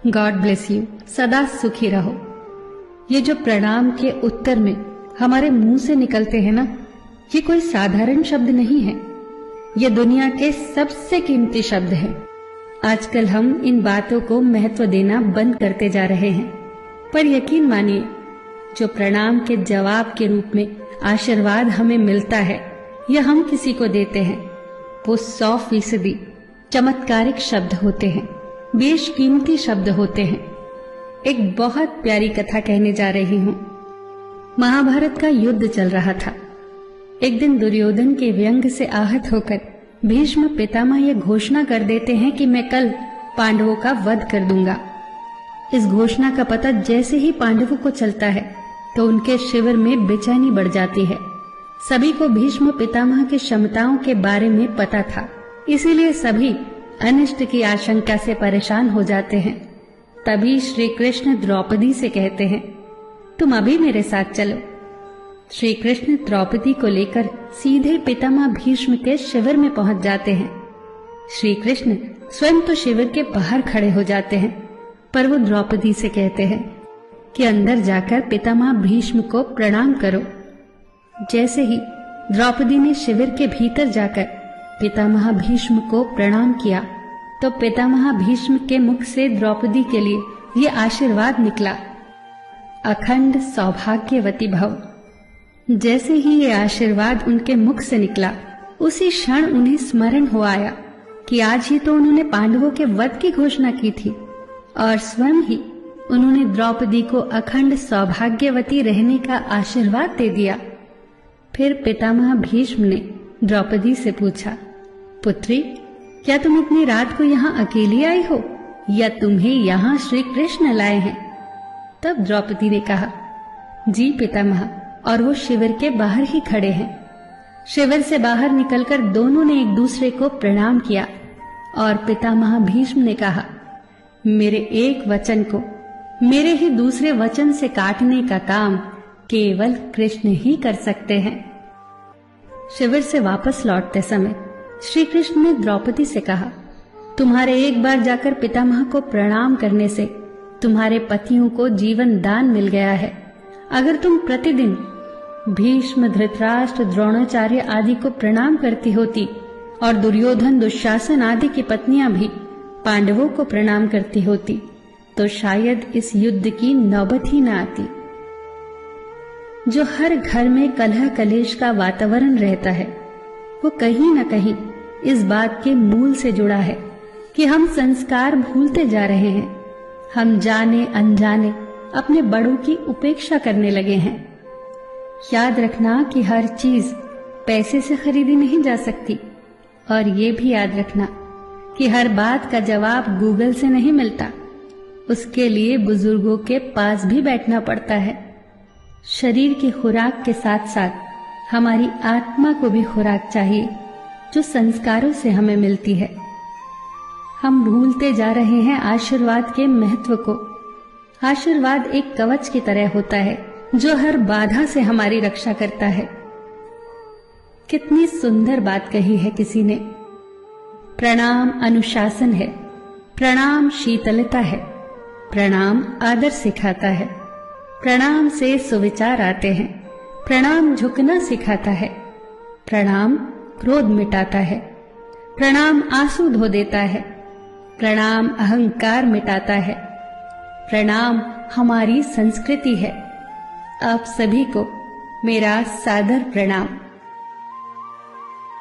God bless you. सदा सुखी रहो। ये जो प्रणाम के उत्तर में हमारे मुंह से निकलते हैं ना, ये कोई साधारण शब्द नहीं है। ये दुनिया के सबसे कीमती शब्द हैं। आजकल हम इन बातों को महत्व देना बंद करते जा रहे हैं, पर यकीन मानिए, जो प्रणाम के जवाब के रूप में आशीर्वाद हमें मिलता है या हम किसी को देते हैं, वो 100% चमत्कारिक शब्द होते हैं, बेशकीमती शब्द होते हैं। एक बहुत प्यारी कथा कहने जा रही हूं। महाभारत का युद्ध चल रहा था। एक दिन दुर्योधन के व्यंग से आहत होकर भीष्म पितामह यह घोषणा कर देते हैं कि मैं कल पांडवों का वध कर दूंगा। इस घोषणा का पता जैसे ही पांडवों को चलता है तो उनके शिविर में बेचैनी बढ़ जाती है। सभी को भीष्म पितामह की क्षमताओं के बारे में पता था, इसीलिए सभी अनिष्ट की आशंका से परेशान हो जाते हैं। तभी श्री कृष्ण द्रौपदी से कहते हैं, तुम अभी मेरे साथ चलो। श्री कृष्ण द्रौपदी को लेकर सीधे पितामह भीष्म के शिविर में पहुंच जाते हैं। श्री कृष्ण स्वयं तो शिविर के बाहर खड़े हो जाते हैं, पर वो द्रौपदी से कहते हैं कि अंदर जाकर पितामह भीष्म को प्रणाम करो। जैसे ही द्रौपदी ने शिविर के भीतर जाकर पितामह भीष्म को प्रणाम किया तो पितामह भीष्म के मुख से द्रौपदी के लिए ये आशीर्वाद निकला, अखंड सौभाग्यवती भव। जैसे ही ये आशीर्वाद उनके मुख से निकला, उसी क्षण उन्हें स्मरण हो आया कि आज ही तो उन्होंने पांडवों के वध की घोषणा की थी और स्वयं ही उन्होंने द्रौपदी को अखंड सौभाग्यवती रहने का आशीर्वाद दे दिया। फिर पितामह भीष्म ने द्रौपदी से पूछा, पुत्री, क्या तुम इतनी रात को यहाँ अकेली आई हो या तुम्हें यहाँ श्री कृष्ण लाए हैं? तब द्रौपदी ने कहा, जी पितामह, और वो शिविर के बाहर ही खड़े हैं। शिविर से बाहर निकलकर दोनों ने एक दूसरे को प्रणाम किया और पितामह भीष्म ने कहा, मेरे एक वचन को मेरे ही दूसरे वचन से काटने का काम केवल कृष्ण ही कर सकते हैं। शिविर से वापस लौटते समय श्री कृष्ण ने द्रौपदी से कहा, तुम्हारे एक बार जाकर पितामह को प्रणाम करने से तुम्हारे पतियों को जीवन दान मिल गया है। अगर तुम प्रतिदिन भीष्म, धृतराष्ट्र, द्रोणाचार्य आदि को प्रणाम करती होती और दुर्योधन, दुशासन आदि की पत्नियां भी पांडवों को प्रणाम करती होती तो शायद इस युद्ध की नौबत ही न आती। जो हर घर में कलह कलेश का वातावरण रहता है, वो कहीं न कहीं इस बात के मूल से जुड़ा है कि हम संस्कार भूलते जा रहे हैं। हम जाने अनजाने अपने बड़ों की उपेक्षा करने लगे हैं। याद रखना कि हर चीज पैसे से खरीदी नहीं जा सकती, और ये भी याद रखना कि हर बात का जवाब गूगल से नहीं मिलता। उसके लिए बुजुर्गों के पास भी बैठना पड़ता है। शरीर की खुराक के साथ साथ हमारी आत्मा को भी खुराक चाहिए, जो संस्कारों से हमें मिलती है। हम भूलते जा रहे हैं आशीर्वाद के महत्व को। आशीर्वाद एक कवच की तरह होता है जो हर बाधा से हमारी रक्षा करता है। कितनी सुंदर बात कही है किसी ने। प्रणाम अनुशासन है, प्रणाम शीतलता है, प्रणाम आदर सिखाता है, प्रणाम से सुविचार आते हैं, प्रणाम झुकना सिखाता है, प्रणाम क्रोध मिटाता है, प्रणाम आंसू धो देता है, प्रणाम अहंकार मिटाता है, प्रणाम हमारी संस्कृति है। आप सभी को मेरा सादर प्रणाम।